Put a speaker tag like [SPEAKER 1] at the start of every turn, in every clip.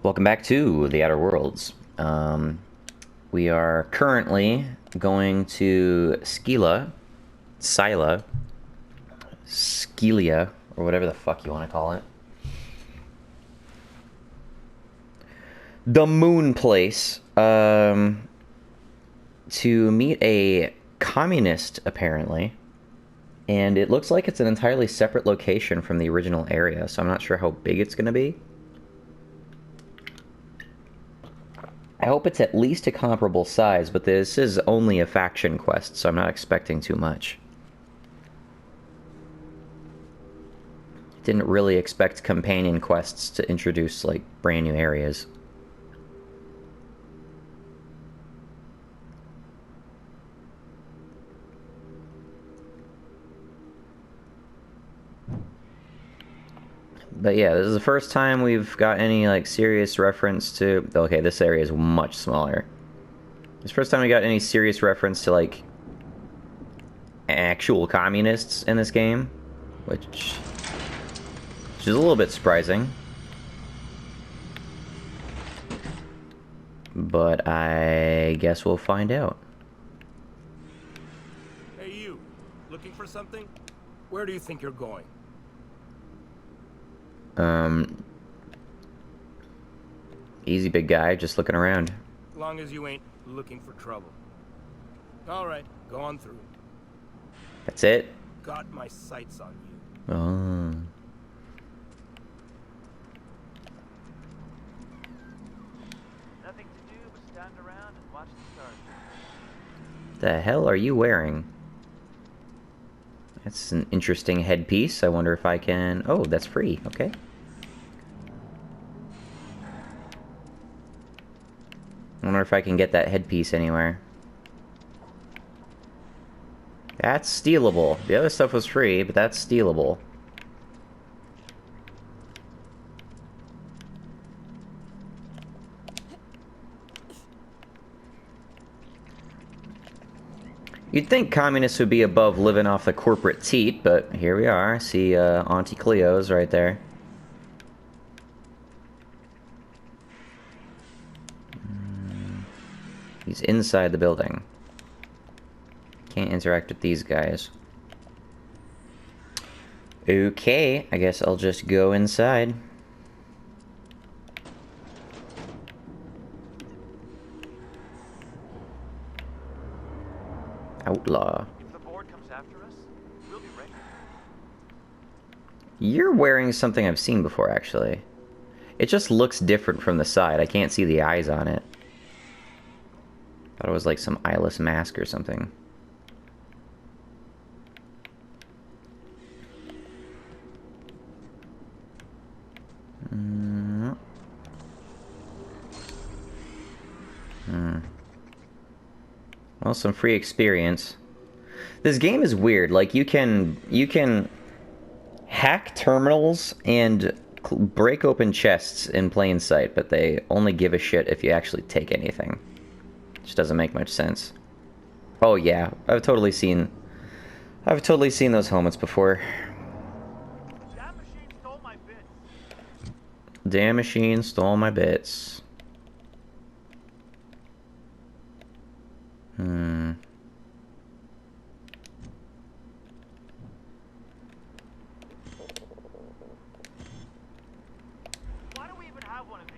[SPEAKER 1] Welcome back to the Outer Worlds. We are currently going to Scylla, Scylla, or whatever the fuck you want to call it. The moon place, to meet a communist, apparently. And it looks like it's an entirely separate location from the original area, so I'm not sure how big it's going to be. I hope it's at least a comparable size, but this is only a faction quest, so I'm not expecting too much. Didn't really expect companion quests to introduce, like, brand new areas. But yeah, this is the first time we've got any, like, serious reference to... Okay, this area is much smaller. It's the first time we got any serious reference to, like, actual communists in this game, which is a little bit surprising. But I guess we'll find out.
[SPEAKER 2] Hey you, looking for something? Where do you think you're going?
[SPEAKER 1] Easy, big guy, just looking around.
[SPEAKER 2] As long as you ain't looking for trouble. Alright, go on through.
[SPEAKER 1] That's it?
[SPEAKER 2] Got my sights on you.
[SPEAKER 1] Oh.
[SPEAKER 3] Nothing to do but stand around and watch the stars.
[SPEAKER 1] The hell are you wearing? That's an interesting headpiece. I wonder if I can... Oh, that's free. Okay. I wonder if I can get that headpiece anywhere. That's stealable. The other stuff was free, but that's stealable. You'd think communists would be above living off the corporate teat, but here we are. See Auntie Cleo's right there. He's inside the building. Can't interact with these guys. Okay, I guess I'll just go inside. Outlaw.
[SPEAKER 3] If the board comes after us, we'll be ready.
[SPEAKER 1] You're wearing something I've seen before, actually. It just looks different from the side. I can't see the eyes on it. Thought it was like some eyeless mask or something. Well, some free experience. This game is weird. Like, you can hack terminals and break open chests in plain sight, but they only give a shit if you actually take anything. Which doesn't make much sense. Oh yeah, I've totally seen those helmets before.
[SPEAKER 3] That machine stole my bits.
[SPEAKER 1] Damn machine stole my bits.
[SPEAKER 3] Why do we even have one of these?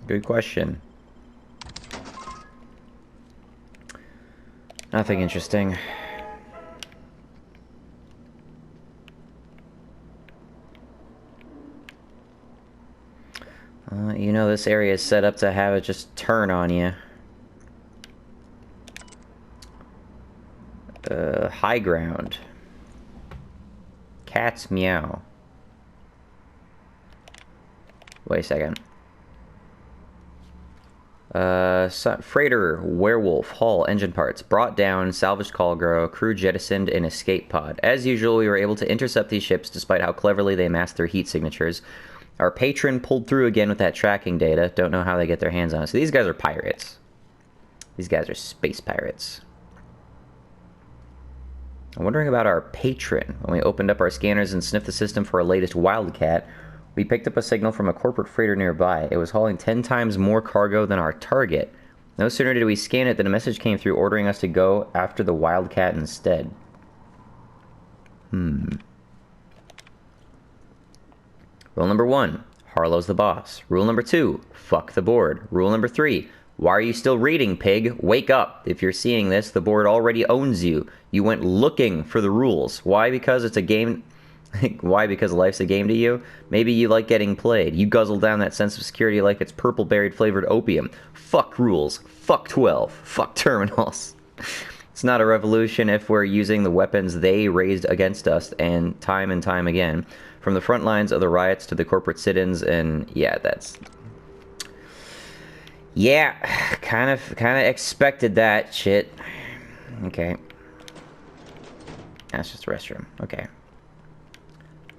[SPEAKER 1] Good question. Nothing interesting. You know, this area is set up to have it just turn on you. High ground. Cats meow. Wait a second. Freighter, werewolf, hull, engine parts, brought down, salvaged cargo, crew jettisoned, and escape pod. As usual, we were able to intercept these ships despite how cleverly they masked their heat signatures. Our patron pulled through again with that tracking data. Don't know how they get their hands on it. So these guys are pirates. These guys are space pirates. I'm wondering about our patron. When we opened up our scanners and sniffed the system for our latest wildcat, We picked up a signal from a corporate freighter nearby. It was hauling 10 times more cargo than our target. No sooner did we scan it than a message came through ordering us to go after the Wildcat instead. Rule number 1, Harlow's the boss. Rule number 2, fuck the board. Rule number 3, why are you still reading, pig? Wake up. If you're seeing this, the board already owns you. You went looking for the rules. Why? Because it's a game... Why? Because life's a game to you? Maybe you like getting played. You guzzle down that sense of security like it's purple-berried flavored opium. Fuck rules. Fuck 12. Fuck terminals. It's not a revolution if we're using the weapons they raised against us and time again. From the front lines of the riots to the corporate sit-ins, and yeah, that's... Yeah, kind of expected that shit. Okay. That's just a restroom. Okay.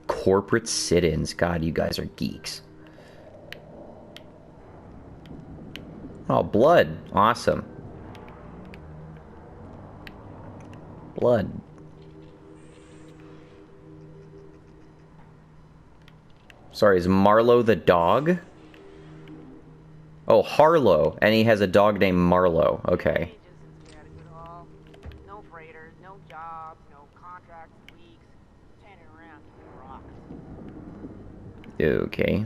[SPEAKER 1] Corporate sit-ins. God, you guys are geeks. Oh, blood. Awesome. Blood. Sorry, is Marlowe the dog? Oh, Harlow. And he has a dog named Marlowe. Okay.
[SPEAKER 4] No freighters, no jobs, no contracts, weeks. Standing around rocks.
[SPEAKER 1] Okay.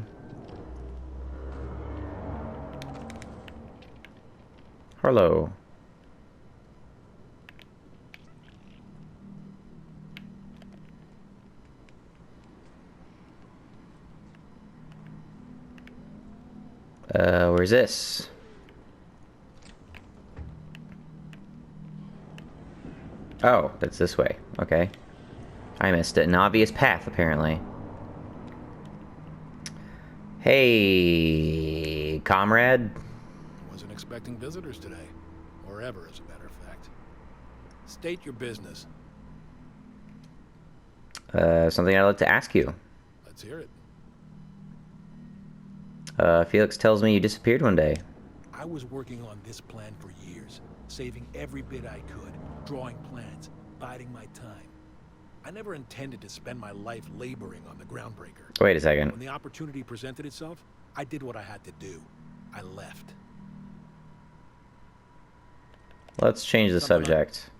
[SPEAKER 1] Harlow. Where's this? Oh, that's this way. Okay. I missed it. An obvious path, apparently. Hey, comrade.
[SPEAKER 2] Wasn't expecting visitors today. Or ever, as a matter of fact. State your business.
[SPEAKER 1] Something I'd like to ask you.
[SPEAKER 2] Let's hear it.
[SPEAKER 1] Felix tells me you disappeared one day.
[SPEAKER 2] I was working on this plan for years, saving every bit I could, drawing plans, biding my time. I never intended to spend my life laboring on the groundbreaker.
[SPEAKER 1] Wait a second.
[SPEAKER 2] When the opportunity presented itself, I did what I had to do. I left.
[SPEAKER 1] Let's change the subject.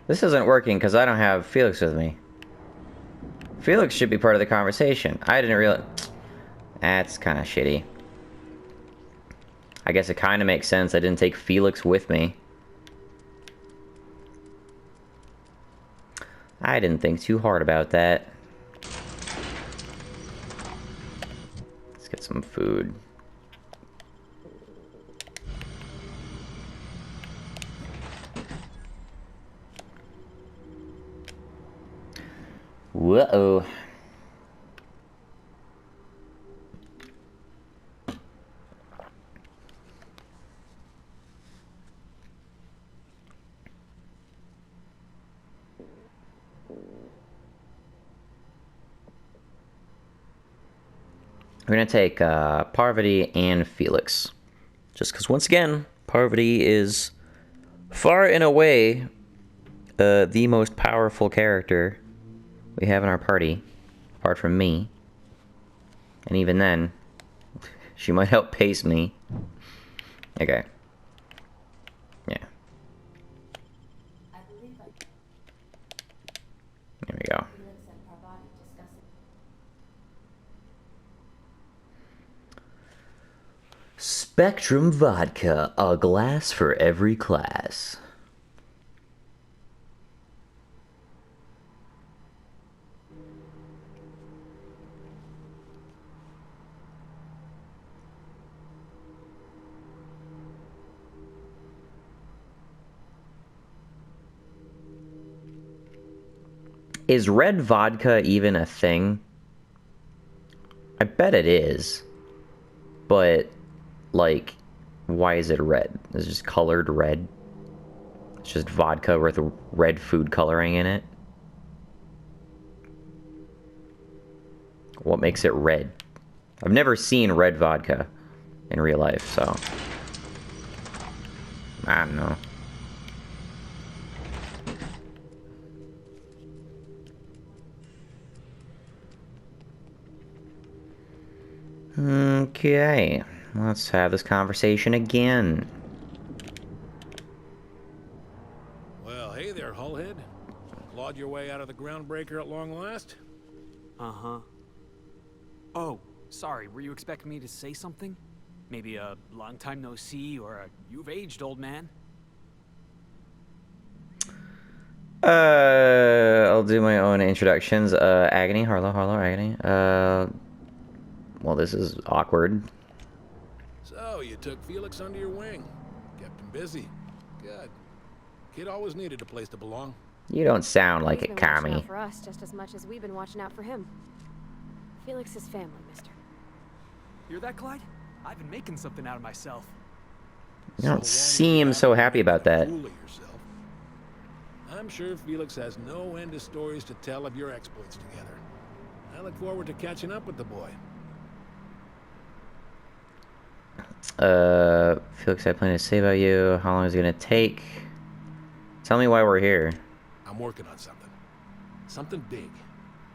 [SPEAKER 1] This isn't working because I don't have Felix with me. Felix should be part of the conversation. I didn't realize... That's kind of shitty. I guess it kind of makes sense I didn't take Felix with me. I didn't think too hard about that. Let's get some food. Whoa. We're gonna take Parvati and Felix. Just because, once again, Parvati is far and away the most powerful character we have in our party, apart from me. And even then, she might outpace me. Okay. Yeah. There we go. Spectrum Vodka, a glass for every class. Is red vodka even a thing? I bet it is. But, like, why is it red? Is it just colored red? It's just vodka with red food coloring in it? What makes it red? I've never seen red vodka in real life, so... I don't know. Okay, let's have this conversation again.
[SPEAKER 2] Well, hey there, Hullhead. Clawed your way out of the groundbreaker at long last?
[SPEAKER 5] Uh-huh. Oh, sorry, were you expecting me to say something? Maybe a long time no see, or a you've aged, old man?
[SPEAKER 1] I'll do my own introductions. Agony, Harlow, Agony. Well, this is awkward.
[SPEAKER 2] So, you took Felix under your wing. Kept him busy. Good. Kid always needed a place to belong.
[SPEAKER 1] You don't sound like
[SPEAKER 6] He's
[SPEAKER 1] a
[SPEAKER 6] been watching
[SPEAKER 1] commie.
[SPEAKER 6] out for us just as much as we've been watching out for him. Felix is family, mister.
[SPEAKER 5] Hear that, Clyde? I've been making something out of myself.
[SPEAKER 1] You don't seem so happy about that.
[SPEAKER 2] Fool of yourself. I'm sure Felix has no end of stories to tell of your exploits together. I look forward to catching up with the boy.
[SPEAKER 1] Felix, I plan to say about you. How long is it gonna take? Tell me why we're here.
[SPEAKER 2] I'm working on something. Something big.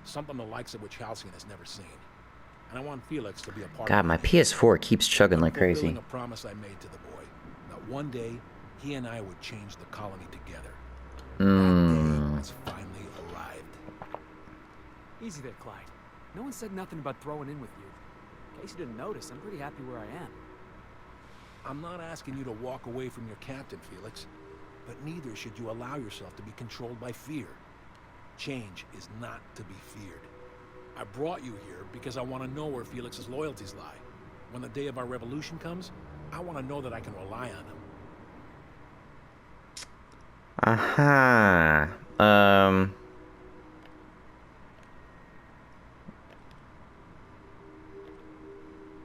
[SPEAKER 2] Something the likes of which Halcyon has never seen. And I want Felix to be a part
[SPEAKER 1] God,
[SPEAKER 2] of it.
[SPEAKER 1] my PS4 keeps chugging like crazy.
[SPEAKER 2] Fulfilling a promise I made to the boy. That one day, he and I would change the colony together. That day has finally arrived.
[SPEAKER 5] Easy there, Clyde. No one said nothing about throwing in with you. In case you didn't notice, I'm pretty happy where I am.
[SPEAKER 2] I'm not asking you to walk away from your captain, Felix. But neither should you allow yourself to be controlled by fear. Change is not to be feared. I brought you here because I want to know where Felix's loyalties lie. When the day of our revolution comes, I want to know that I can rely on him.
[SPEAKER 1] Aha.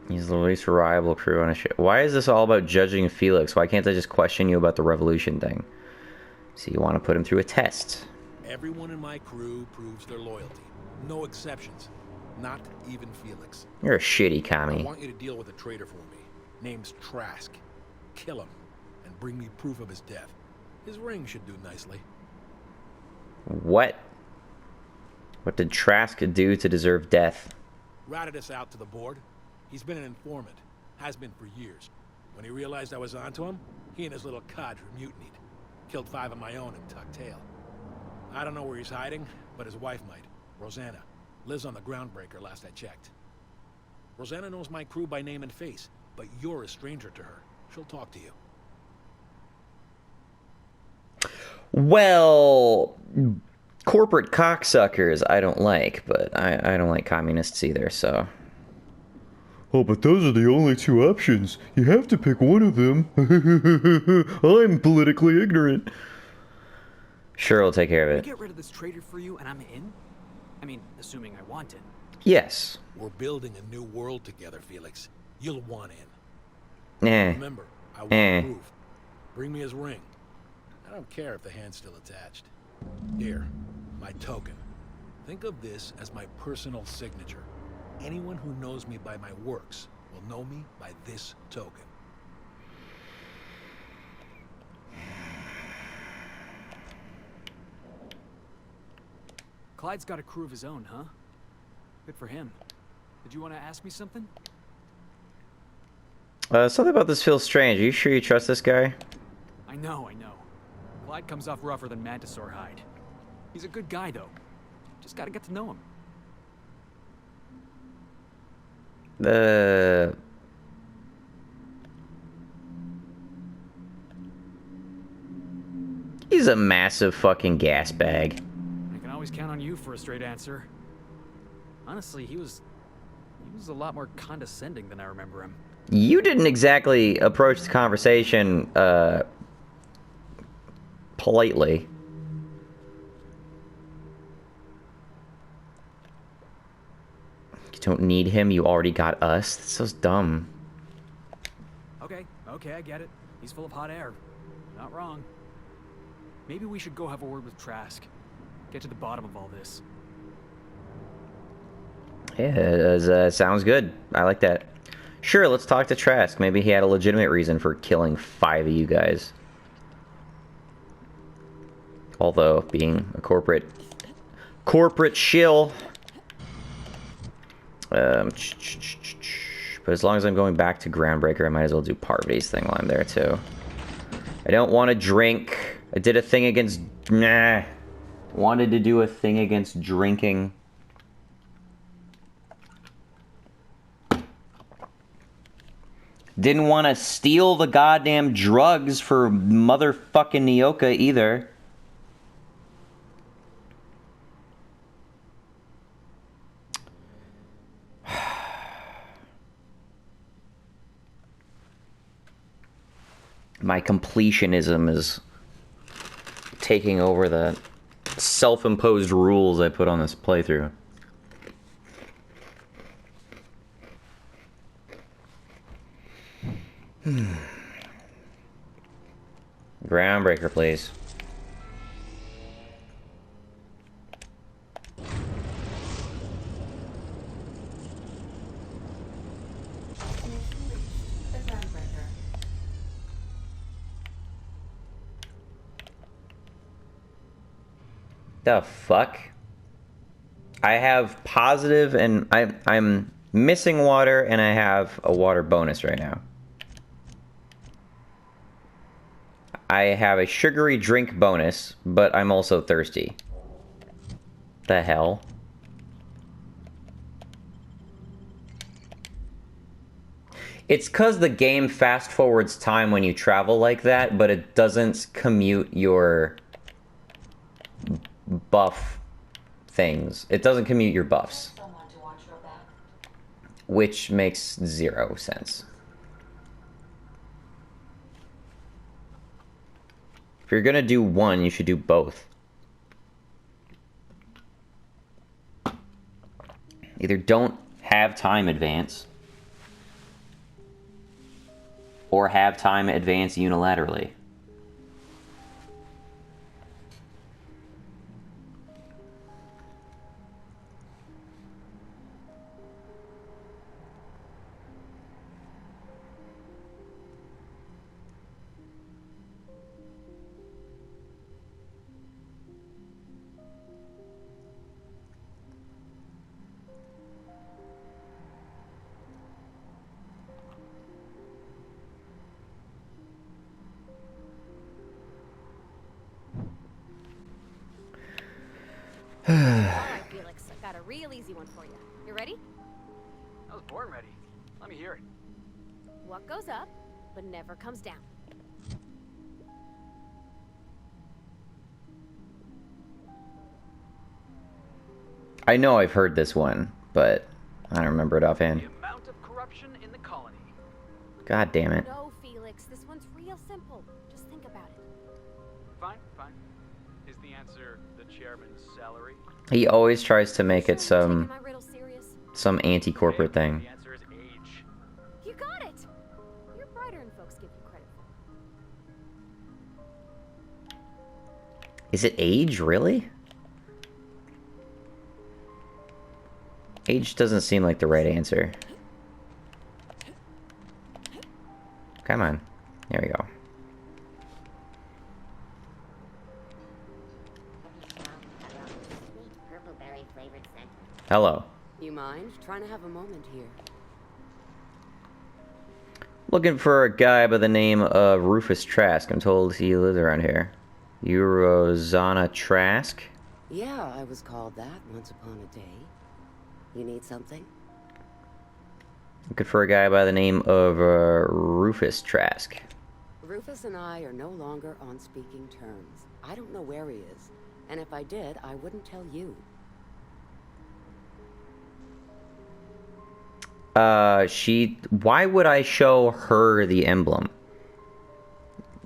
[SPEAKER 1] He's the least reliable crew on a ship. Why is this all about judging Felix? Why can't I just question you about the revolution thing? So you want to put him through a test.
[SPEAKER 2] Everyone in my crew proves their loyalty. No exceptions. Not even Felix.
[SPEAKER 1] You're a shitty
[SPEAKER 2] I
[SPEAKER 1] commie.
[SPEAKER 2] want you to deal with a traitor for me. Name's Trask. Kill him, and bring me proof of his death. His ring should do nicely.
[SPEAKER 1] What? What did Trask do to deserve death?
[SPEAKER 2] Ratted us out to the board. He's been an informant. Has been for years. When he realized I was onto him, he and his little cadre mutinied. Killed 5 of my own and tucked tail. I don't know where he's hiding, but his wife might. Rosanna. Lives on the groundbreaker last I checked. Rosanna knows my crew by name and face, but you're a stranger to her. She'll talk to you.
[SPEAKER 1] Well, corporate cocksuckers I don't like, but I don't like communists either, so...
[SPEAKER 7] Oh, but those are the only 2 options. You have to pick one of them. I'm politically ignorant.
[SPEAKER 1] Sure, we'll take care of
[SPEAKER 5] Can I
[SPEAKER 1] it.
[SPEAKER 5] get rid of this traitor for you and I'm in? I mean, assuming I want it.
[SPEAKER 1] Yes.
[SPEAKER 2] We're building a new world together, Felix. You'll want in.
[SPEAKER 1] Eh.
[SPEAKER 2] Remember, I want proof. Bring me his ring. I don't care if the hand's still attached. Here, my token. Think of this as my personal signature. Anyone who knows me by my works will know me by this token.
[SPEAKER 5] Clyde's got a crew of his own, huh? Good for him. Did you want to ask me something?
[SPEAKER 1] Something about this feels strange. Are you sure you trust this guy?
[SPEAKER 5] I know. Clyde comes off rougher than Mantisaur hide. He's a good guy, though. Just gotta get to know him.
[SPEAKER 1] He's a massive fucking gas bag.
[SPEAKER 5] I can always count on you for a straight answer. Honestly, he was a lot more condescending than I remember him.
[SPEAKER 1] You didn't exactly approach the conversation, politely. You don't need him, you already got us. That's so dumb.
[SPEAKER 5] Okay, I get it. He's full of hot air. Not wrong. Maybe we should go have a word with Trask. Get to the bottom of all this.
[SPEAKER 1] Yeah, sounds good. I like that. Sure, let's talk to Trask. Maybe he had a legitimate reason for killing 5 of you guys. Although, being a corporate shill. But as long as I'm going back to Groundbreaker, I might as well do Parvati's thing while I'm there, too. I don't want to drink. I did a thing against... Nah. Wanted to do a thing against drinking. Didn't want to steal the goddamn drugs for motherfucking Nyoka either. My completionism is taking over the self-imposed rules I put on this playthrough. Groundbreaker, please. The fuck? I have positive and I'm missing water and I have a water bonus right now. I have a sugary drink bonus, but I'm also thirsty. The hell? It's 'cause the game fast forwards time when you travel like that, but it doesn't commute your buff things. It doesn't commute your buffs. Which makes 0 sense. If you're gonna do one, you should do both. Either don't have time advance, or have time advance unilaterally.
[SPEAKER 6] Alright, Felix, I've got a real easy one for you. You ready?
[SPEAKER 5] I was born ready. Let me hear it.
[SPEAKER 6] What goes up, but never comes down?
[SPEAKER 1] I know I've heard this one, but I don't remember it offhand.
[SPEAKER 5] The amount of corruption in the colony.
[SPEAKER 1] God damn it.
[SPEAKER 6] No, Felix, this one's real simple. Just think about it.
[SPEAKER 5] Fine, fine. Is the answer the chairman's salary?
[SPEAKER 1] He always tries to make it
[SPEAKER 6] Sure you're
[SPEAKER 1] some
[SPEAKER 6] taking my riddle serious?
[SPEAKER 1] anti-corporate
[SPEAKER 5] Okay,
[SPEAKER 1] thing.
[SPEAKER 5] The answer is age.
[SPEAKER 6] You got it! You're brighter than folks give you credit for.
[SPEAKER 1] Is it age, really? Age doesn't seem like the right answer. Come on. There we go. Hello.
[SPEAKER 8] You mind? Trying to have a moment here.
[SPEAKER 1] Looking for a guy by the name of Rufus Trask. I'm told he lives around here. You Rosanna Trask?
[SPEAKER 8] Yeah, I was called that once upon a day. You need something?
[SPEAKER 1] Looking for a guy by the name of Rufus Trask.
[SPEAKER 8] Rufus and I are no longer on speaking terms. I don't know where he is. And if I did, I wouldn't tell you.
[SPEAKER 1] Why would I show her the emblem?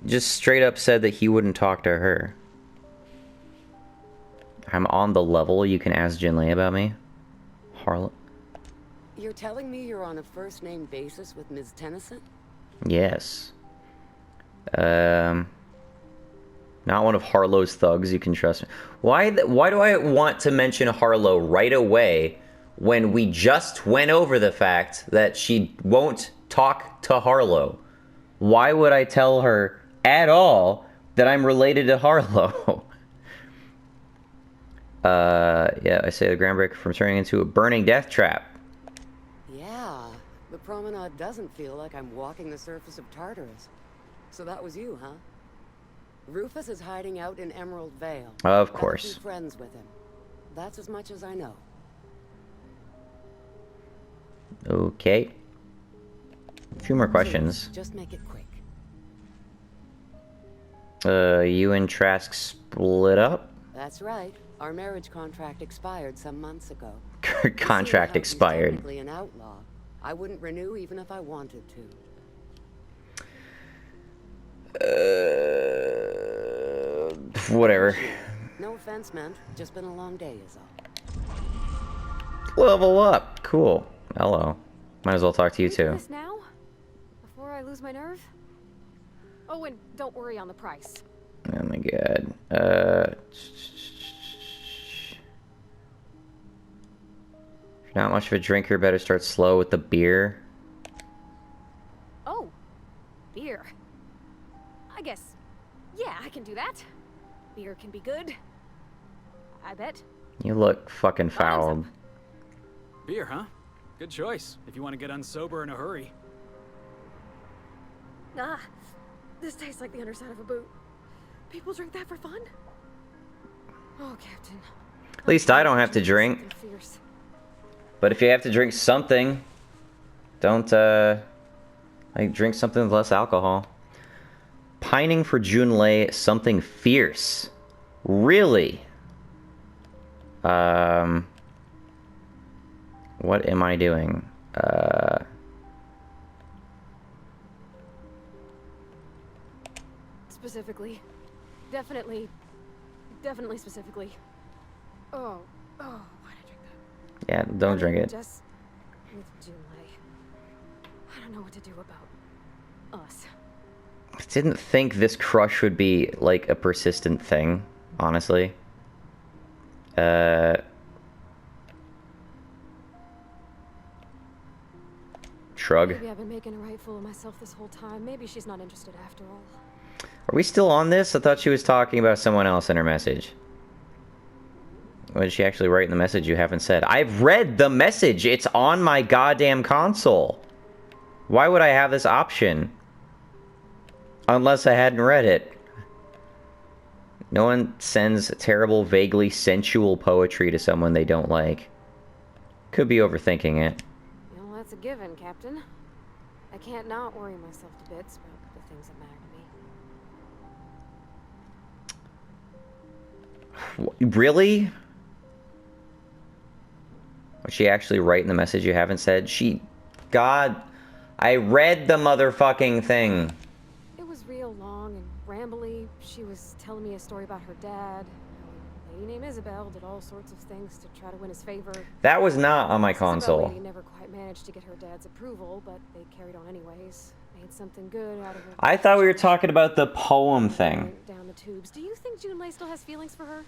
[SPEAKER 1] Just straight up said that he wouldn't talk to her. I'm on the level, you can ask Jinley about me. Harlow.
[SPEAKER 8] You're telling me you're on a first-name basis with Ms. Tennyson?
[SPEAKER 1] Yes. Not one of Harlow's thugs, you can trust me. Why do I want to mention Harlow right away when we just went over the fact that she won't talk to Harlow? Why would I tell her at all that I'm related to Harlow? Yeah, I say the groundbreaker from turning into a burning death trap.
[SPEAKER 8] Yeah, The promenade doesn't feel like I'm walking the surface of Tartarus. So that was you, huh? Rufus is hiding out in Emerald Vale.
[SPEAKER 1] Of
[SPEAKER 8] Got a
[SPEAKER 1] course.
[SPEAKER 8] few friends with him. That's as much as I know.
[SPEAKER 1] Okay. A few more questions.
[SPEAKER 8] Please, just make it quick.
[SPEAKER 1] You and Trask split up?
[SPEAKER 8] That's right. Our marriage contract expired some months ago.
[SPEAKER 1] Contract
[SPEAKER 8] Seeing as how he's
[SPEAKER 1] expired.
[SPEAKER 8] technically an outlaw, I wouldn't renew even if I wanted to.
[SPEAKER 1] Whatever.
[SPEAKER 8] No offense meant. Just been a long day is all.
[SPEAKER 1] Level up. Cool. Hello. Might as well talk to you
[SPEAKER 6] Can we do
[SPEAKER 1] too.
[SPEAKER 6] this now? Before I lose my nerve? Oh, and don't worry on the price.
[SPEAKER 1] Oh my god. If you're not much of a drinker, better start slow with the beer.
[SPEAKER 6] Oh, beer. I guess, yeah, I can do that. Beer can be good. I bet.
[SPEAKER 1] You look fucking fouled.
[SPEAKER 5] Beer, huh? Good choice, if you want to get unsober in a hurry.
[SPEAKER 6] Ah, this tastes like the underside of a boot. People drink that for fun? Oh, Captain.
[SPEAKER 1] At least I don't have to drink.
[SPEAKER 6] Something fierce.
[SPEAKER 1] But if you have to drink something, don't, like, drink something with less alcohol. Pining for Junlei, something fierce. Really? What am I doing?
[SPEAKER 6] Specifically. Definitely specifically. Oh, why'd I drink that?
[SPEAKER 1] Yeah, don't drink it.
[SPEAKER 6] Just with Junlei. I don't know what to do about us.
[SPEAKER 1] I didn't think this crush would be, like, a persistent thing, honestly. Shrug.
[SPEAKER 6] Maybe I've been making a right fool of myself this whole time. Maybe she's not interested after all.
[SPEAKER 1] Are we still on this? I thought she was talking about someone else in her message. What did she actually write in the message you haven't said? I've read the message! It's on my goddamn console! Why would I have this option? Unless I hadn't read it. No one sends terrible, vaguely sensual poetry to someone they don't like. Could be overthinking it.
[SPEAKER 6] Well, that's a given, Captain. I can't not worry myself to bits about the things that matter to me.
[SPEAKER 1] Really? Was she actually writing the message you haven't said? God, I read the motherfucking thing.
[SPEAKER 6] It was real long and rambly. She was telling me a story about her dad. A lady named Isabel did all sorts of things to try to win his favor.
[SPEAKER 1] That was not on my
[SPEAKER 6] This Isabel
[SPEAKER 1] console.
[SPEAKER 6] lady never quite managed to get her dad's approval, but they carried on anyways. Made something good out of her.
[SPEAKER 1] I thought we were talking about the poem thing.
[SPEAKER 6] Went down the tubes. Do you think Junlei still has feelings for her?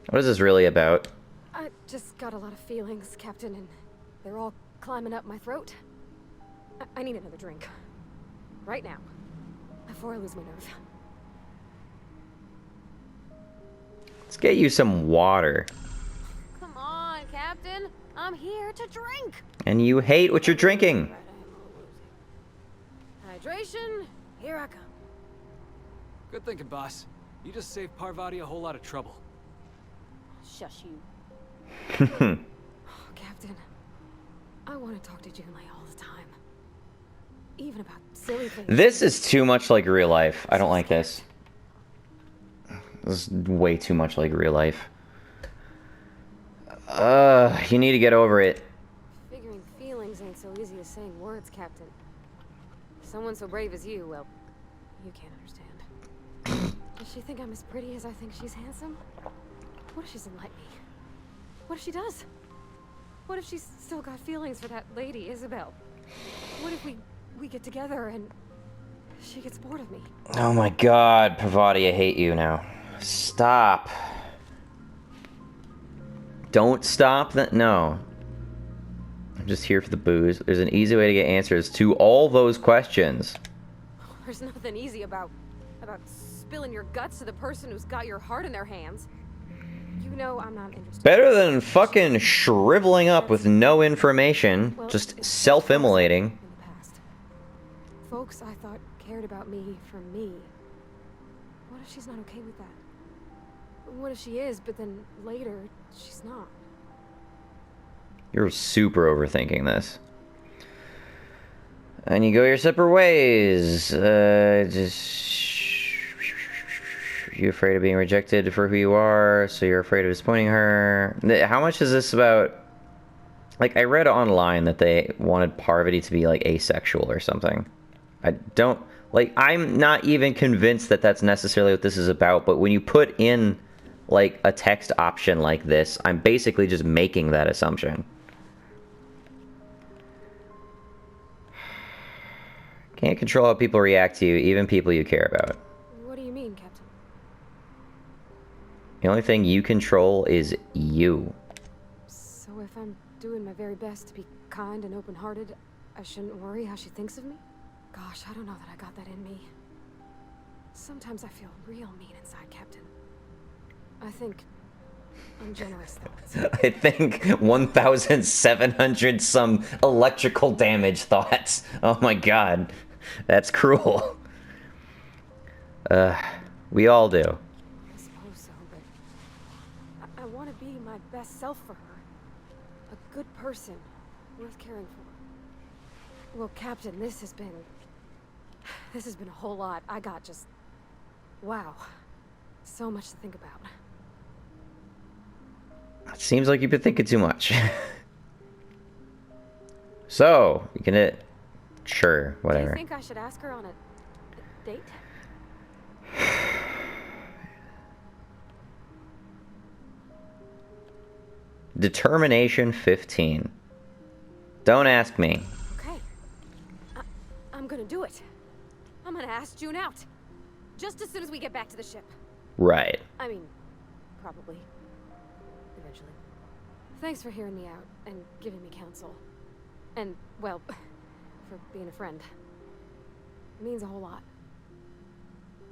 [SPEAKER 1] What is this really about?
[SPEAKER 6] I just got a lot of feelings, Captain, and they're all climbing up my throat. I need another drink. Right now. Before I lose my nerve.
[SPEAKER 1] Let's get you some water.
[SPEAKER 6] Come on, Captain. I'm here to drink.
[SPEAKER 1] And you hate what you're drinking.
[SPEAKER 6] Hydration, here I come.
[SPEAKER 5] Good thinking, boss. You just saved Parvati a whole lot of trouble.
[SPEAKER 6] Shush you. Oh, Captain, I want to talk to Junlei all the time. Even about silly things.
[SPEAKER 1] This is too much like real life. I don't like this. This is way too much like real life. You need to get over it.
[SPEAKER 6] Figuring feelings ain't so easy as saying words, Captain. Someone so brave as you, well, you can't understand. Does she think I'm as pretty as I think she's handsome? What if she doesn't like me? What if she does? What if she's still got feelings for that lady, Isabel? What if we get together and she gets bored of me?
[SPEAKER 1] Oh my god, Parvati, I hate you now. Stop. Don't stop that. No. I'm just here for the booze. There's an easy way to get answers to all those questions.
[SPEAKER 6] There's nothing easy about spilling your guts to the person who's got your heart in their hands. You know I'm not interested.
[SPEAKER 1] Better than fucking shriveling up with no information,
[SPEAKER 6] Well,
[SPEAKER 1] just
[SPEAKER 6] there's
[SPEAKER 1] self-immolating.
[SPEAKER 6] In the past. Folks I thought cared about me for me. What if she's not okay with that? What if she is, but then later, she's not?
[SPEAKER 1] You're super overthinking this. And you go your separate ways. You're afraid of being rejected for who you are, so you're afraid of disappointing her. How much is this about... Like, I read online that they wanted Parvati to be, like, asexual or something. I don't... Like, I'm not even convinced that that's necessarily what this is about, but when you put in, like, a text option like this, I'm basically just making that assumption. Can't control how people react to you, even people you care about.
[SPEAKER 6] What do you mean, Captain?
[SPEAKER 1] The only thing you control is you.
[SPEAKER 6] So if I'm doing my very best to be kind and open-hearted, I shouldn't worry how she thinks of me? Gosh, I don't know that I got that in me. Sometimes I feel real mean inside, Captain. I think I'm generous, though.
[SPEAKER 1] I think 1,700 some electrical damage thoughts. Oh my god. That's cruel. We all do.
[SPEAKER 6] I suppose so, but I want to be my best self for her. A good person, worth caring for. Well, Captain, this has been a whole lot. I got just... Wow. So much to think about.
[SPEAKER 1] It seems like you've been thinking too much. So, you can... Sure, whatever.
[SPEAKER 6] Do you think I should ask her on a date?
[SPEAKER 1] Determination 15. Don't ask me.
[SPEAKER 6] Okay. I'm gonna do it. I'm gonna ask June out. Just as soon as we get back to the ship.
[SPEAKER 1] Right.
[SPEAKER 6] I mean, probably. Eventually. Thanks for hearing me out and giving me counsel. And, well, for being a friend. It means a whole lot.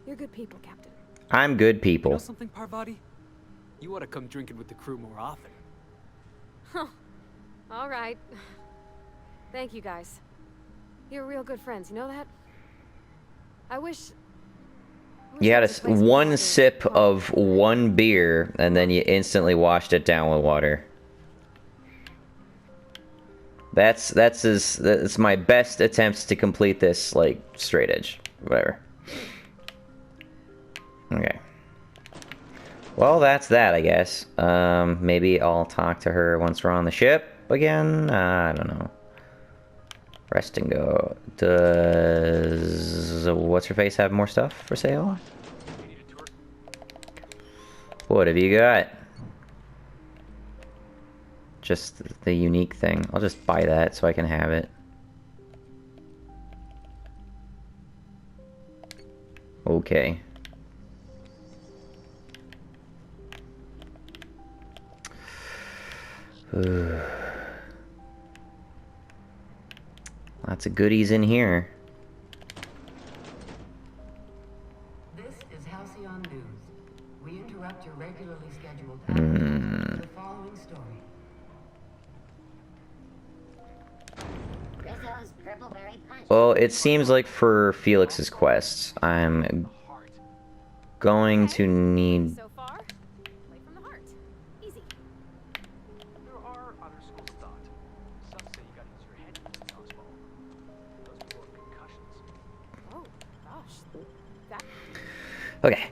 [SPEAKER 6] You're good people, Captain.
[SPEAKER 1] I'm good
[SPEAKER 5] You
[SPEAKER 1] people.
[SPEAKER 5] know something, Parvati? You ought to come drinking with the crew more often.
[SPEAKER 6] Huh. All right. Thank you, guys. You're real good friends, you know that? I wish
[SPEAKER 1] You had
[SPEAKER 6] there was place
[SPEAKER 1] one
[SPEAKER 6] where
[SPEAKER 1] sip
[SPEAKER 6] I could-
[SPEAKER 1] of one beer, and then you instantly washed it down with water. That's my best attempts to complete this, like, straight edge. Whatever. Okay. Well, that's that, I guess. Maybe I'll talk to her once we're on the ship again. I don't know. Rest and go. Does what's her face have more stuff for sale? What have you got? Just the unique thing. I'll just buy that so I can have it. Okay. Lots of goodies in here.
[SPEAKER 8] This is Halcyon News. We interrupt your regularly scheduled for the following story.
[SPEAKER 9] Rizzo's Purpleberry Punch.
[SPEAKER 1] Well, it seems like for Felix's quests, I'm going to need...
[SPEAKER 6] So far, play from the heart. Easy.
[SPEAKER 3] There are other schools of thought. Some say you gotta use your head to use the crossbow. Those people have concussions.
[SPEAKER 6] Oh, gosh. That...
[SPEAKER 1] Okay,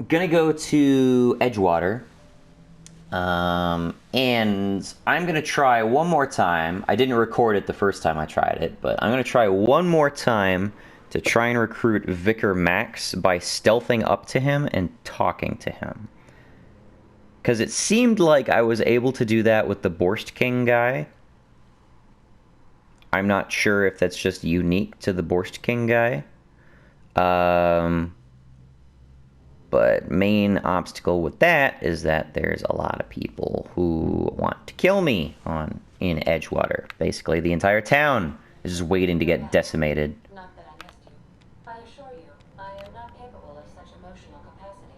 [SPEAKER 1] gonna go to Edgewater. And I'm gonna try one more time. I didn't record it the first time I tried it, but I'm gonna try one more time to try and recruit Vicar Max by stealthing up to him and talking to him. Because it seemed like I was able to do that with the Borscht King guy. I'm not sure if that's just unique to the Borscht King guy. But main obstacle with that is that there's a lot of people who want to kill me in Edgewater. Basically, the entire town is just waiting to get decimated.
[SPEAKER 9] Not that I missed you. I assure you, I am not capable of such emotional capacity.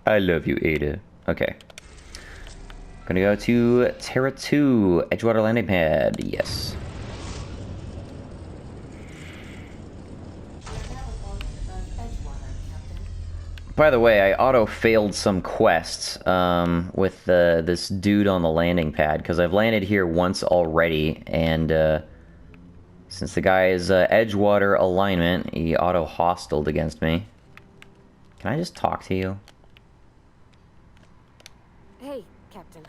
[SPEAKER 1] I love you, Ada. Okay. Gonna go to Terra 2, Edgewater landing pad. Yes. By the way, I auto-failed some quests with this dude on the landing pad, because I've landed here once already, and since the guy is Edgewater alignment, he auto-hostiled against me. Can I just talk to you?
[SPEAKER 6] Hey, Captain.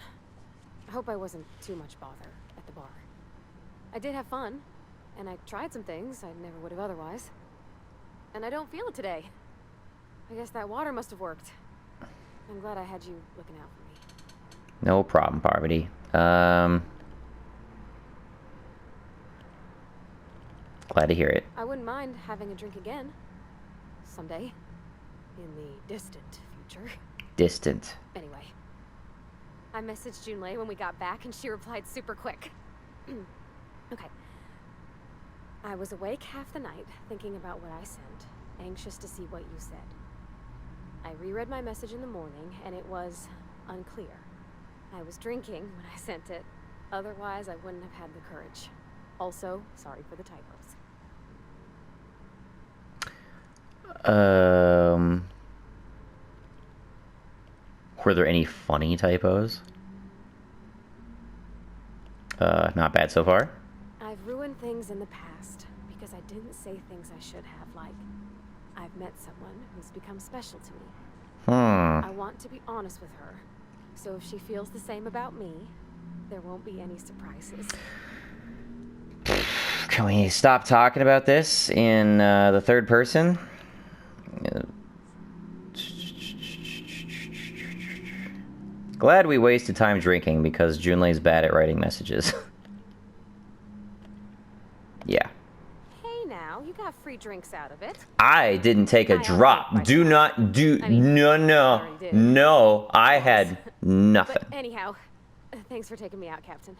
[SPEAKER 6] I hope I wasn't too much bother at the bar. I did have fun, and I tried some things I never would have otherwise. And I don't feel it today. I guess that water must have worked. I'm glad I had you looking out for me.
[SPEAKER 1] No problem, Parvati. Glad to hear it.
[SPEAKER 6] I wouldn't mind having a drink again. Someday. In the distant future.
[SPEAKER 1] Distant.
[SPEAKER 6] Anyway. I messaged Junlei when we got back and she replied super quick. Okay. I was awake half the night thinking about what I sent, anxious to see what you said. I reread my message in the morning and it was unclear. I was drinking when I sent it. Otherwise, I wouldn't have had the courage. Also, sorry for the typos.
[SPEAKER 1] Were there any funny typos? Not bad so far.
[SPEAKER 6] I've ruined things in the past because I didn't say things I should have, like, I've met someone who's become special to me. I want to be honest with her, so if she feels the same about me, there won't be any surprises.
[SPEAKER 1] Can we stop talking about this in the third person? Glad we wasted time drinking because Junlei's bad at writing messages. Yeah.
[SPEAKER 6] Hey now, you got free drinks out of it.
[SPEAKER 1] I didn't take a drop. Do not do. No, I had nothing.
[SPEAKER 6] But anyhow, thanks for taking me out, Captain.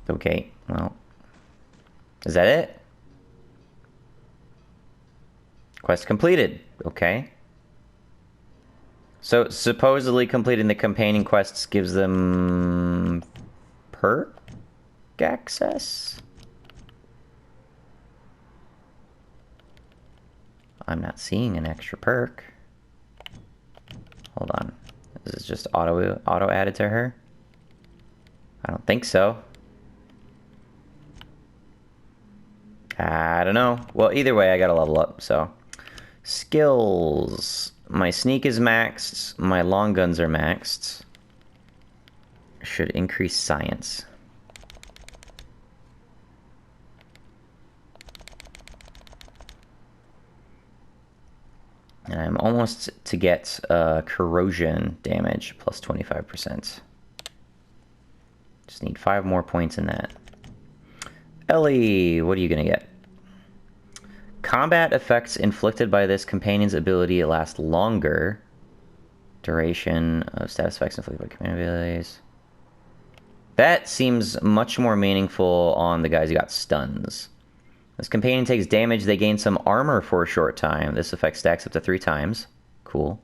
[SPEAKER 1] Okay, well. Is that it? Quest completed. Okay. So, supposedly completing the companion quests gives them perk access? I'm not seeing an extra perk. Hold on. Is this just auto added to her? I don't think so. I don't know. Well, either way, I gotta level up, so. Skills. My sneak is maxed. My long guns are maxed. Should increase science. And I'm almost to get corrosion damage plus 25%. Just need 5 more points in that. Ellie, what are you gonna get? Combat effects inflicted by this companion's ability last longer. Duration of status effects inflicted by companion abilities. That seems much more meaningful on the guys who got stuns. This companion takes damage, they gain some armor for a short time. This effect stacks up to 3 times. Cool.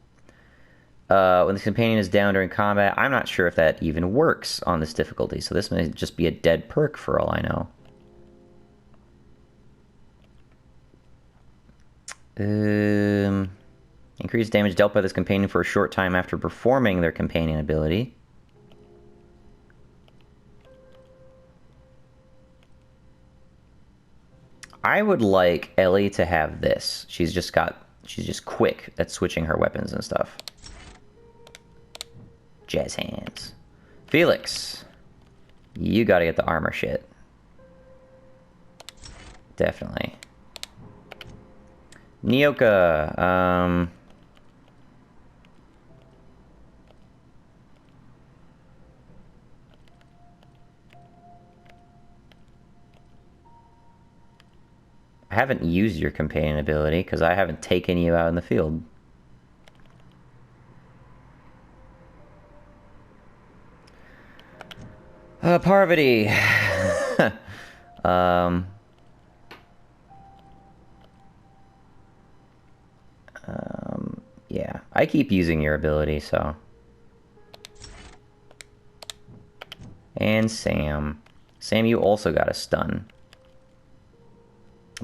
[SPEAKER 1] When the companion is down during combat, I'm not sure if that even works on this difficulty, so this may just be a dead perk for all I know. Increased damage dealt by this companion for a short time after performing their companion ability. I would like Ellie to have this. She's just quick at switching her weapons and stuff. Jazz hands. Felix, you gotta get the armor shit. Definitely. Nyoka, I haven't used your companion ability because I haven't taken you out in the field. Parvati. I keep using your ability, so. And Sam. Sam, you also got a stun.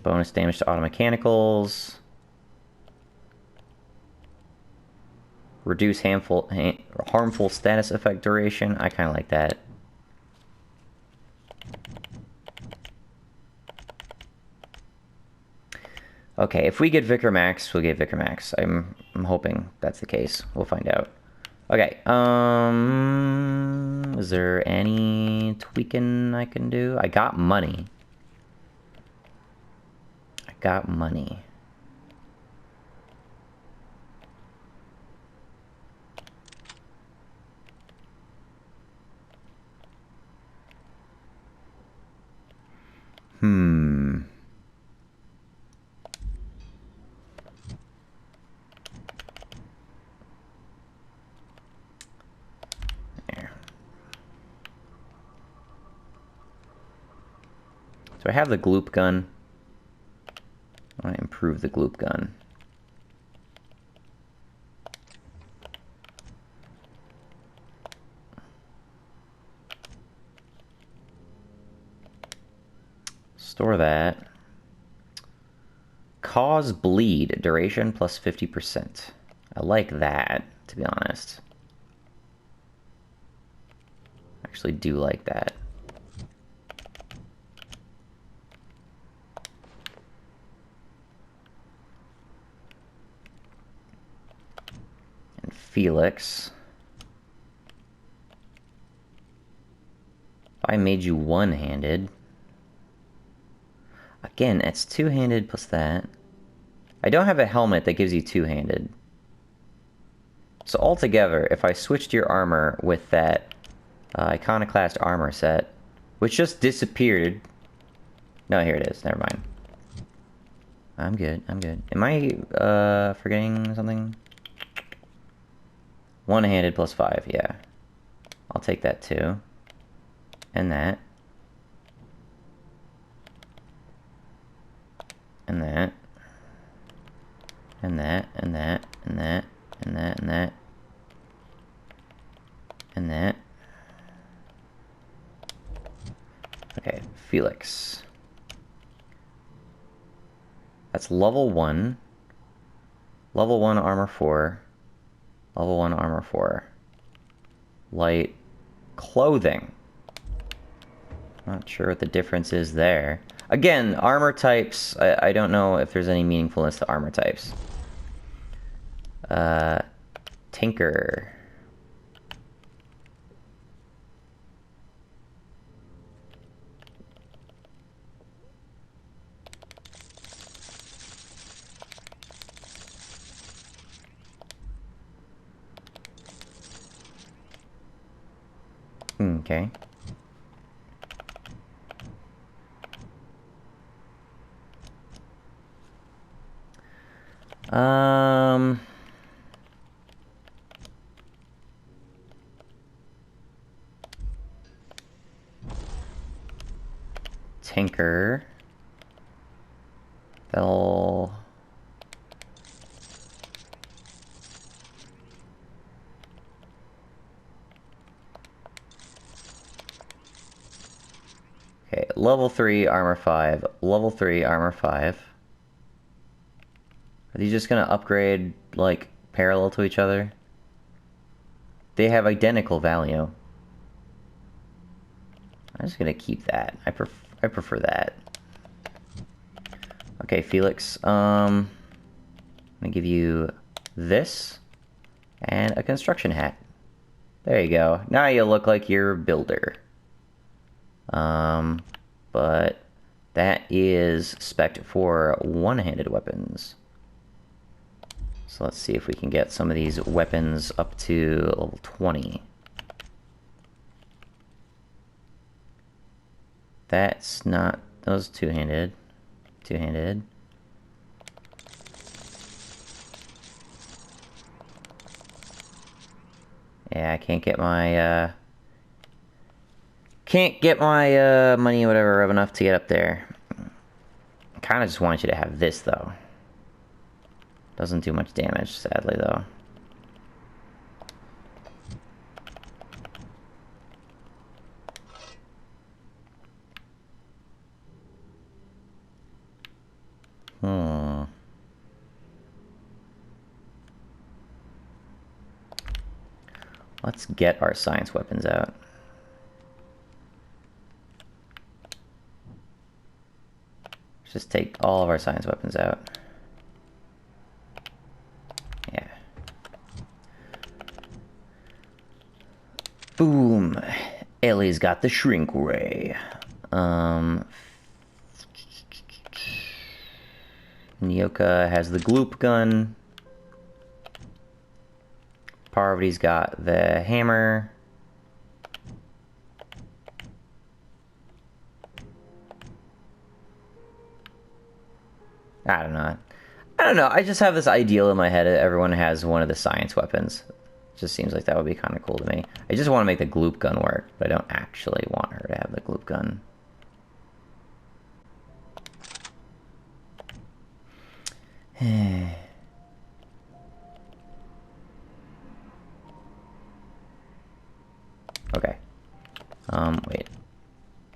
[SPEAKER 1] Bonus damage to auto mechanicals. Reduce harmful status effect duration. I kind of like that. Okay, if we get Vicar Max, we'll get Vicar Max. I'm hoping that's the case. We'll find out. Okay, is there any tweaking I can do? I got money. I got money. There. So I have the gloop gun. I want to improve the gloop gun. Store that. Cause bleed, duration plus 50%. I like that, to be honest. I actually do like that. And Felix. If I made you one-handed. Again, it's two-handed plus that. I don't have a helmet that gives you two-handed. So altogether, if I switched your armor with that iconoclast armor set, which just disappeared. No, here it is. Never mind. I'm good. I'm good. Am I forgetting something? One-handed plus 5, yeah. I'll take that too. And that. And that. And that, and that, and that, and that, and that. And that. Okay, Felix. That's level 1. Level 1 armor 4. Level 1 armor 4. Light clothing. Not sure what the difference is there. Again, armor types, I don't know if there's any meaningfulness to armor types. Tinker. Okay. Tinker. That'll... Okay, level 3, armor 5. Level 3, armor 5. Are these just gonna upgrade, like, parallel to each other? They have identical value. I'm just gonna keep that. I prefer that. Okay, Felix. I'm gonna give you this and a construction hat. There you go. Now you look like you're a builder. But that is spec'd for one-handed weapons. So let's see if we can get some of these weapons up to level 20. That's not... those two-handed. Two-handed. Yeah, I can't get my, money or whatever up enough to get up there. I kind of just want you to have this, though. Doesn't do much damage, sadly, though. Let's get our science weapons out. Let's just take all of our science weapons out. Yeah. Boom. Ellie's got the shrink ray. Nyoka has the gloop gun. Parvati's got the hammer. I don't know. I just have this ideal in my head that everyone has one of the science weapons. Just seems like that would be kind of cool to me. I just want to make the gloop gun work, but I don't actually want her to have the gloop gun. Okay. Wait.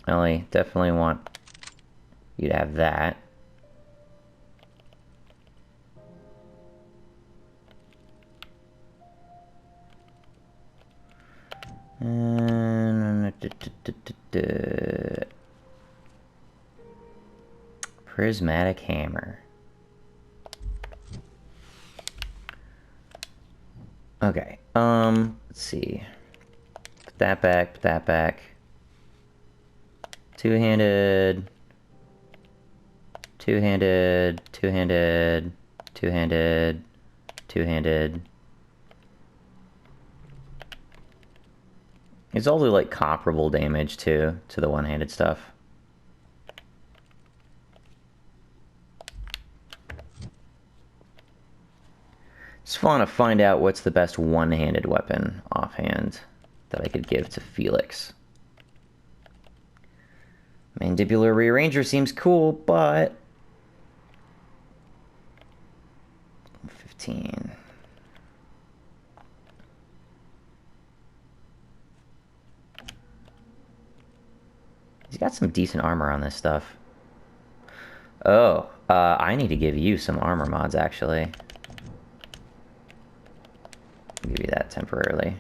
[SPEAKER 1] Ellie, definitely want you to have that. Prismatic hammer. Okay, let's see. Put that back, put that back. Two-handed. Two-handed, two-handed, two-handed, two-handed. It's all like comparable damage too, to the one-handed stuff. Just want to find out what's the best one-handed weapon offhand that I could give to Felix. Mandibular Rearranger seems cool, but 15. He's got some decent armor on this stuff. Oh, I need to give you some armor mods, actually. I'll give you that temporarily.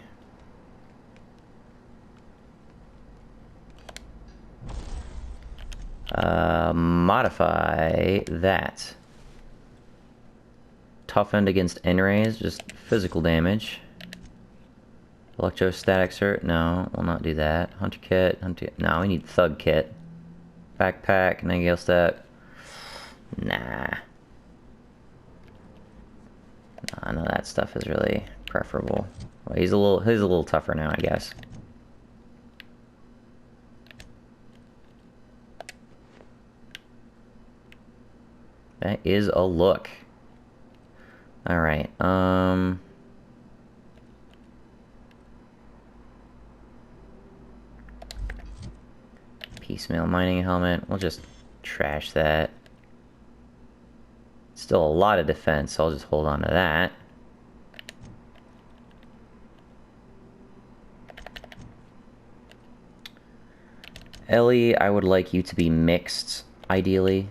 [SPEAKER 1] Modify that. Toughened against N-rays, just physical damage. Electrostatic cert, no, we'll not do that. Hunter kit, no, we need thug kit. Backpack, Nagale step. Nah. None of that stuff is really preferable. Well, he's a little tougher now, I guess. That is a look. Alright, piecemeal mining helmet, we'll just trash that. Still a lot of defense, so I'll just hold on to that. Ellie, I would like you to be mixed, ideally.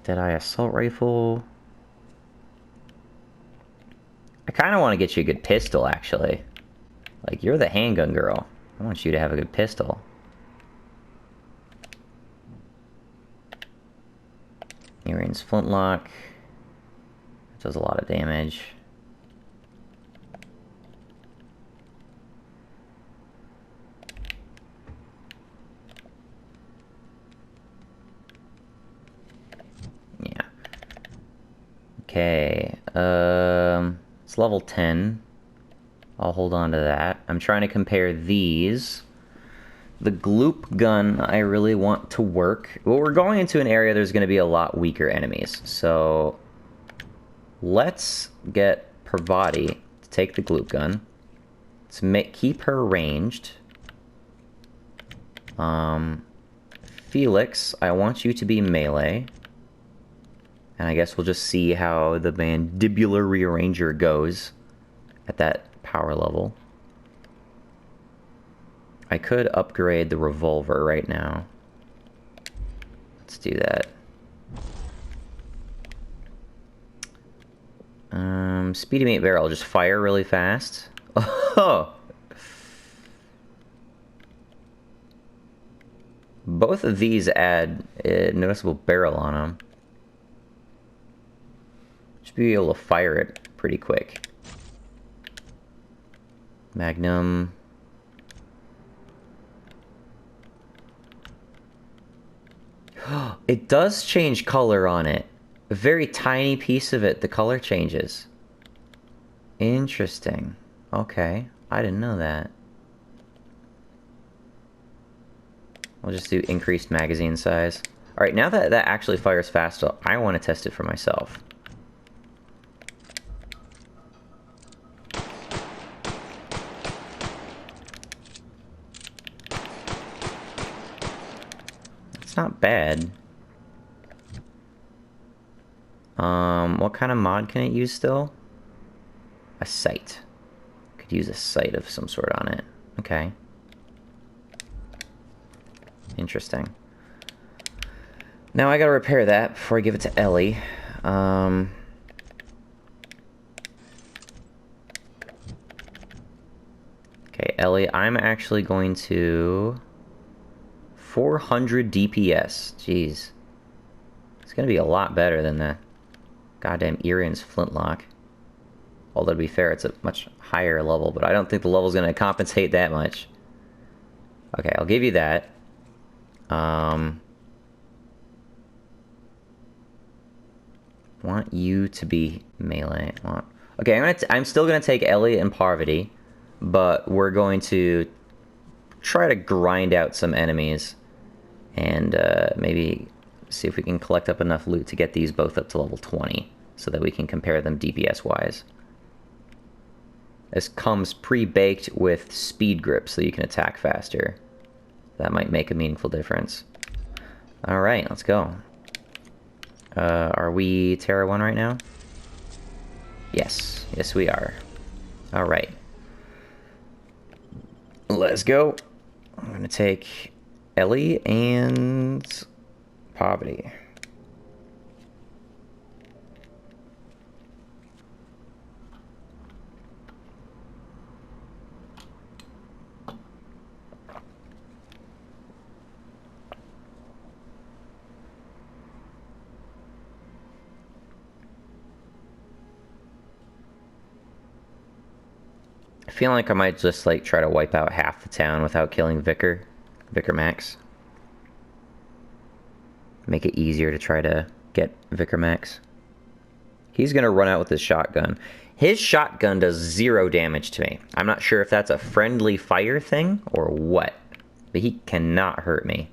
[SPEAKER 1] Deadeye assault rifle. I kind of want to get you a good pistol, actually. Like, you're the handgun girl. I want you to have a good pistol. Earrings flintlock. It does a lot of damage. Yeah. Okay. It's level 10. I'll hold on to that. I'm trying to compare these. The gloop gun I really want to work. Well, we're going into an area there's going to be a lot weaker enemies. So let's get Parvati to take the gloop gun. Let's keep her ranged. Felix, I want you to be melee. And I guess we'll just see how the Mandibular Rearranger goes at that power level. I could upgrade the revolver right now. Let's do that. Speedy mate barrel, just fire really fast. Oh! Both of these add a noticeable barrel on them. Should be able to fire it pretty quick. Magnum. It does change color on it. A very tiny piece of it, the color changes. Interesting. Okay, I didn't know that. We'll just do increased magazine size. Alright, now that that actually fires fast, I want to test it for myself. It's not bad. What kind of mod can it use still? A sight. Could use a sight of some sort on it. Okay. Interesting. Now I gotta repair that before I give it to Ellie. Okay, Ellie, I'm actually going to... 400 DPS. Jeez. It's gonna be a lot better than the goddamn Irian's flintlock. Although, to be fair, it's a much higher level, but I don't think the level's gonna compensate that much. Okay, I'll give you that. Want you to be melee. Okay, I'm still gonna take Ellie and Parvati, but we're going to try to grind out some enemies and maybe see if we can collect up enough loot to get these both up to level 20 so that we can compare them DPS wise. This comes pre-baked with speed grip so you can attack faster. That might make a meaningful difference. Alright, let's go. Are we Terra 1 right now? Yes. Yes, we are. Alright. Let's go. I'm gonna take Ellie and Poverty. I feel like I might just like try to wipe out half the town without killing Vicar Max. Make it easier to try to get Vicar Max. He's gonna run out with his shotgun. His shotgun does 0 damage to me. I'm not sure if that's a friendly fire thing or what, but he cannot hurt me.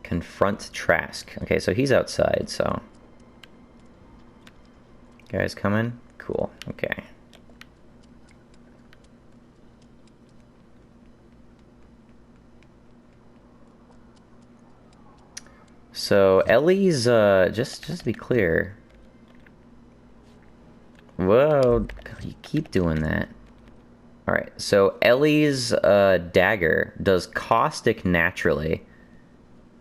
[SPEAKER 1] Confront Trask. Okay, so he's outside, so... Guys coming? Cool, okay. So, Ellie's, just to be clear... Whoa, you keep doing that. Alright, so Ellie's, dagger does caustic naturally.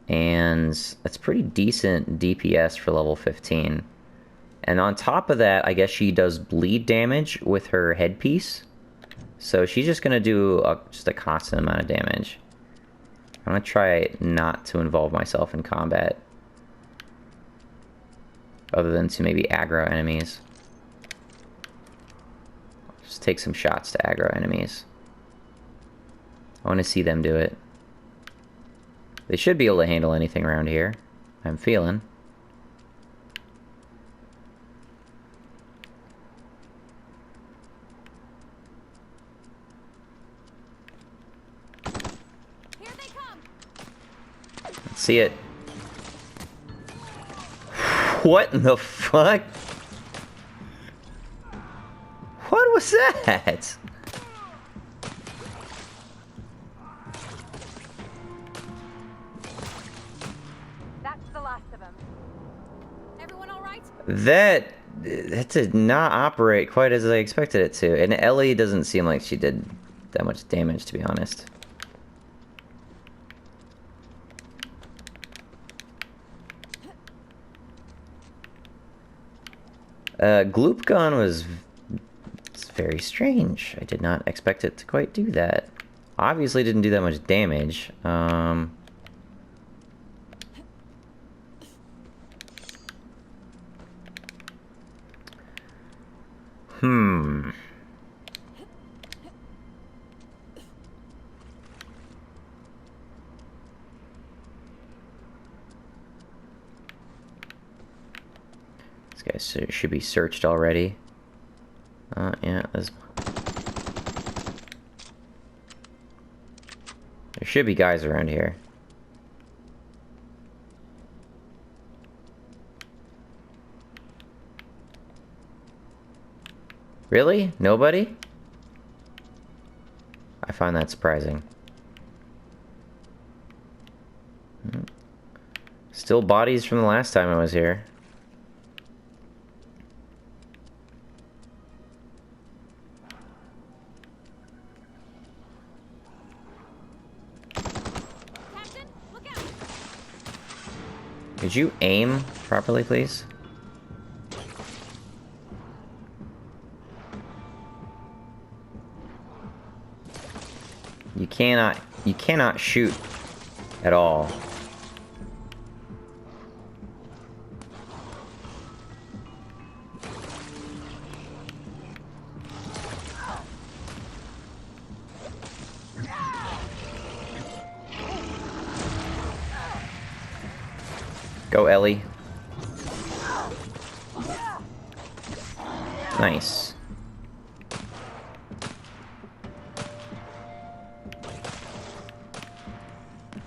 [SPEAKER 1] And that's pretty decent DPS for level 15. And on top of that, I guess she does bleed damage with her headpiece. So she's just gonna do just a constant amount of damage. I'm gonna try not to involve myself in combat. Other than to maybe aggro enemies. Just take some shots to aggro enemies. I want to see them do it. They should be able to handle anything around here. I'm feeling.
[SPEAKER 6] Here they come.
[SPEAKER 1] Let's see it. What in the fuck? What was that? That did not operate quite as I expected it to. And Ellie doesn't seem like she did that much damage, to be honest. Gloop gun was it's very strange. I did not expect it to quite do that. Obviously didn't do that much damage. Hmm. This guy should be searched already. Yeah, there should be guys around here. Really? Nobody? I find that surprising. Still bodies from the last time I was here.
[SPEAKER 6] Captain, look out!
[SPEAKER 1] Could you aim properly, please? You cannot shoot at all. Go, Ellie. Nice.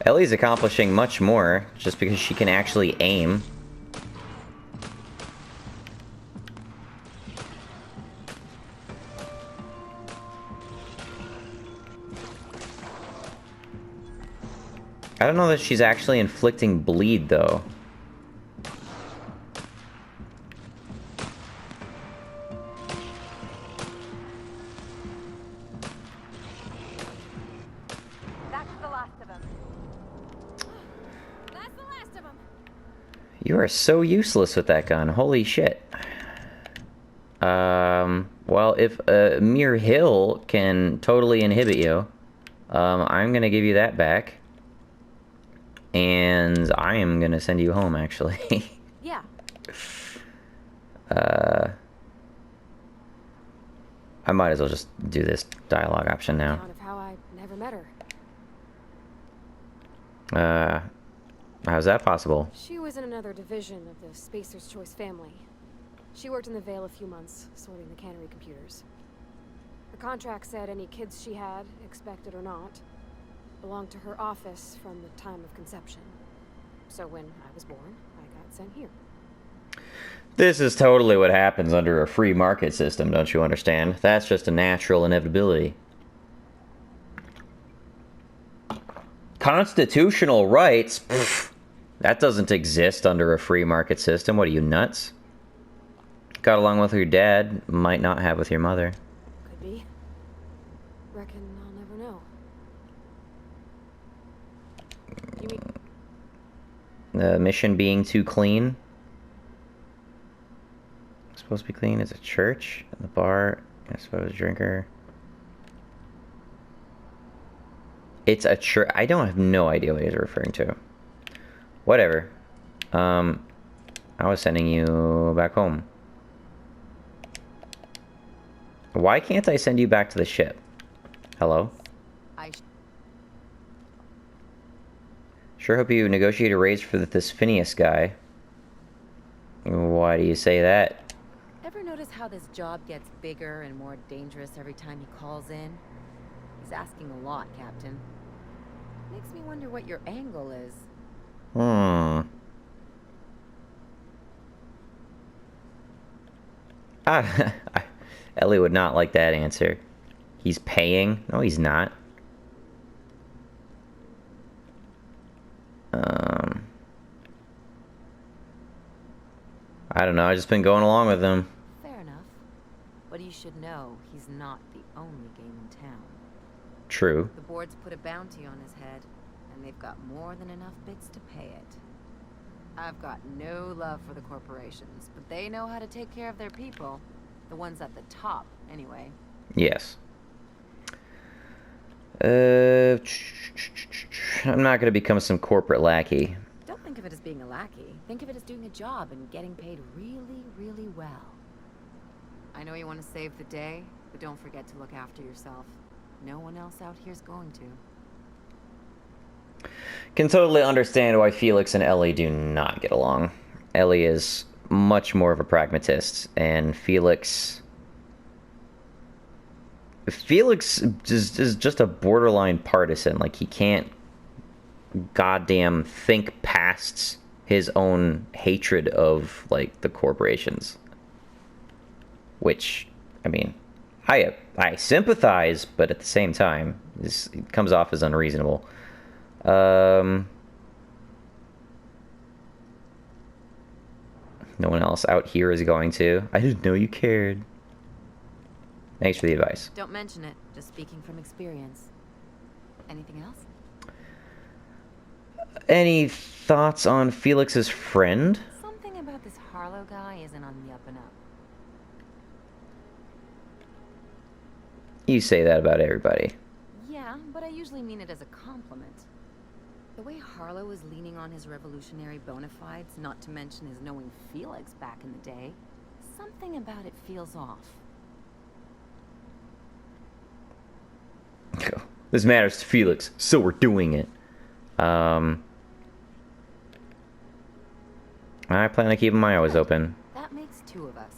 [SPEAKER 1] Ellie's accomplishing much more just because she can actually aim. I don't know that she's actually inflicting bleed, though.
[SPEAKER 6] That's the last of them. That's the last of them.
[SPEAKER 1] You are so useless with that gun. Holy shit. Well, if mere hill can totally inhibit you, I'm gonna give you that back. And I am gonna send you home, actually.
[SPEAKER 6] Yeah.
[SPEAKER 1] I might as well just do this dialogue option now.
[SPEAKER 6] Account of how I never met her.
[SPEAKER 1] How's that possible?
[SPEAKER 6] She was in another division of the Spacer's Choice family. She worked in the Vale a few months, sorting the cannery computers. Her contract said any kids she had, expected or not, belonged to her office from the time of conception. So when I was born, I got sent here.
[SPEAKER 1] This is totally what happens under a free market system, don't you understand? That's just a natural inevitability. Constitutional rights? Pfft, that doesn't exist under a free market system. What are you, nuts? Got along with your dad, might not have with your mother.
[SPEAKER 6] Could be. Reckon I'll never know. You mean
[SPEAKER 1] The mission being too clean. Supposed to be clean as a church, and the bar, I suppose, drinker. It's a church. I don't have no idea what he's referring to. Whatever. I was sending you back home. Why can't I send you back to the ship? Hello? Sure hope you negotiate a raise for this Phineas guy. Why do you say that?
[SPEAKER 10] Ever notice how this job gets bigger and more dangerous every time he calls in? He's asking a lot, Captain. Makes me wonder what your angle is.
[SPEAKER 1] Ellie would not like that answer. He's paying? No, he's not. I don't know, I've just been going along with him.
[SPEAKER 10] Fair enough. But you should know he's not the only game in town.
[SPEAKER 1] True.
[SPEAKER 10] The board's put a bounty on his head, and they've got more than enough bits to pay it. I've got no love for the corporations, but they know how to take care of their people. The ones at the top, anyway.
[SPEAKER 1] Yes. I'm not gonna become some corporate lackey.
[SPEAKER 10] Don't think of it as being a lackey. Think of it as doing a job and getting paid really, really well. I know you want to save the day, but don't forget to look after yourself. No one else out here's going to.
[SPEAKER 1] Can totally understand why Felix and Ellie do not get along. Ellie is much more of a pragmatist, and Felix is just a borderline partisan. Like, he can't goddamn think past his own hatred of, like, the corporations. Which, I mean, I sympathize, but at the same time, it comes off as unreasonable. No one else out here is going to. I didn't know you cared. Thanks for the advice.
[SPEAKER 10] Don't mention it. Just speaking from experience. Anything else?
[SPEAKER 1] Any thoughts on Felix's friend?
[SPEAKER 10] Something about this Harlow guy isn't on the up and up.
[SPEAKER 1] You say that about everybody.
[SPEAKER 10] Yeah, but I usually mean it as a compliment. The way Harlow is leaning on his revolutionary bona fides, not to mention his knowing Felix back in the day, something about it feels off.
[SPEAKER 1] This matters to Felix, so we're doing it. I plan on keeping my eyes open.
[SPEAKER 10] That makes two of us.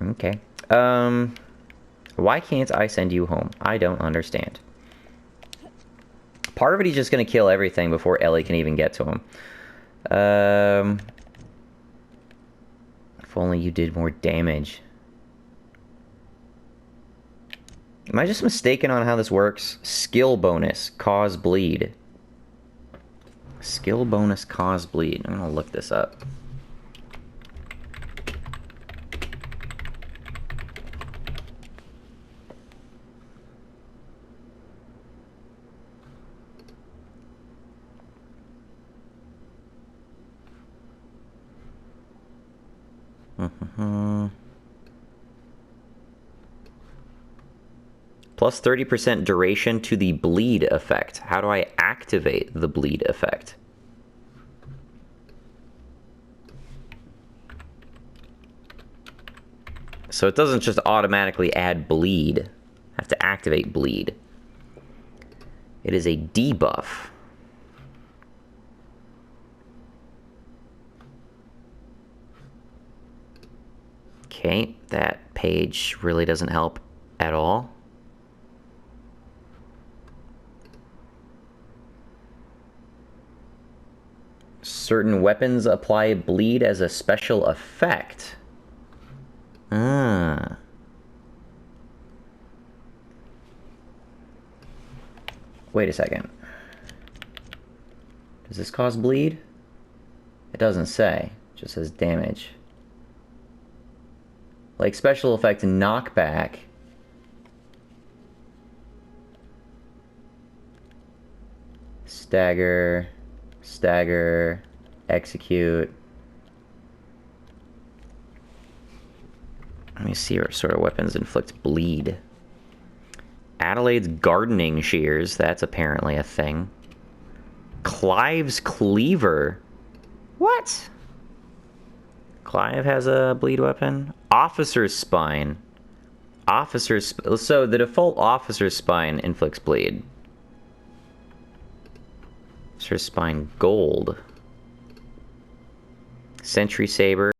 [SPEAKER 1] Okay. Why can't I send you home? I don't understand. Part of it, he's just gonna kill everything before Ellie can even get to him. If only you did more damage. Am I just mistaken on how this works? Skill bonus, cause bleed. Skill bonus, cause bleed. I'm gonna look this up. Plus 30% duration to the bleed effect. How do I activate the bleed effect? So it doesn't just automatically add bleed. I have to activate bleed. It is a debuff. Okay, that page really doesn't help at all. Certain weapons apply bleed as a special effect. Ah. Wait a second. Does this cause bleed? It doesn't say. It just says damage. Like special effect knockback. Stagger. Stagger. Execute. Let me see what sort of weapons inflict bleed. Adelaide's gardening shears. That's apparently a thing. Clive's cleaver. What? Clive has a bleed weapon. Officer's spine. So the default officer's spine inflicts bleed. Officer's spine gold. Sentry saber.